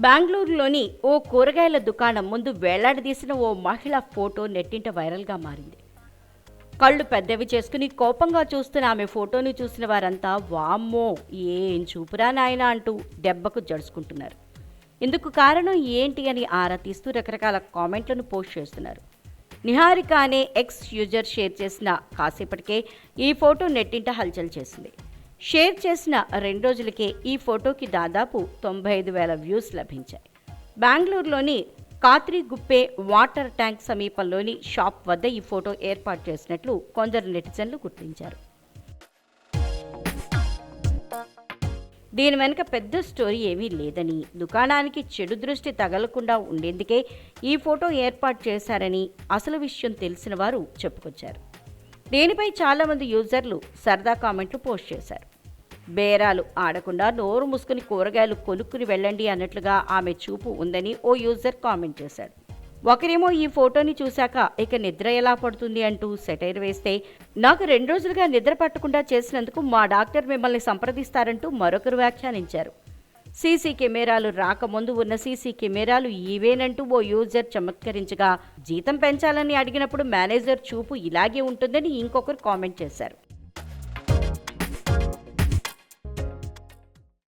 బెంగళూరులోని ఓ కూరగాయల దుకాణం ముందు వేలాడదీసిన ఓ మహిళ ఫోటో నెట్టింట వైరల్గా మారింది. కళ్ళు పెద్దవి చేసుకుని కోపంగా చూస్తున్న ఆమె ఫోటోని చూసిన వారంతా వామ్మో ఏం చూపురా నాయనా అంటూ దెబ్బకు జడుచుకుంటున్నారు. ఇందుకు కారణం ఏంటి అని ఆరా తీస్తూ రకరకాల కామెంట్లను పోస్ట్ చేస్తున్నారు. నిహారిక అనే ఎక్స్ యూజర్ షేర్ చేసిన కాసేపటికే ఈ ఫోటో నెట్టింట హల్చల్ చేసింది. షేర్ చేసిన 2 రోజులకే ఈ ఫోటోకి దాదాపు 95,000 వ్యూస్ లభించాయి. బెంగళూరులోని కాత్రిగుప్పే వాటర్ ట్యాంక్ సమీపంలోని షాప్ వద్ద ఈ ఫోటో ఏర్పాటు చేసినట్లు కొందరు నెటిజన్లు గుర్తించారు. దీని వెనుక పెద్ద స్టోరీ ఏమీ లేదని, దుకాణానికి చెడు దృష్టి తగలకుండా ఉండేందుకే ఈ ఫోటో ఏర్పాటు చేశారని అసలు విషయం తెలిసిన వారు చెప్పుకొచ్చారు. దీనిపై చాలామంది యూజర్లు సరదా కామెంట్లు పోస్ట్ చేశారు. బేరాలు ఆడకుండా నోరు మూసుకుని కూరగాయలు కొనుక్కుని వెళ్ళండి అన్నట్లుగా ఆమె చూపు ఉందని ఓ యూజర్ కామెంట్ చేశాడు. ఒకరేమో ఈ ఫోటోని చూశాక ఇక నిద్ర ఎలా పడుతుంది అంటూ సెటైర్ వేస్తే, నాకు 2 రోజులుగా నిద్ర పట్టకుండా చేసినందుకు మా డాక్టర్ మిమ్మల్ని సంప్రదిస్తారంటూ మరొకరు వ్యాఖ్యానించారు. సీసీ కెమెరాలు రాకముందు ఉన్న సీసీ కెమెరాలు ఇవేనంటూ ఓ యూజర్ చమత్కరించగా, జీతం పెంచాలని అడిగినప్పుడు మేనేజర్ చూపు ఇలాగే ఉంటుందని ఇంకొకరు కామెంట్ చేశారు.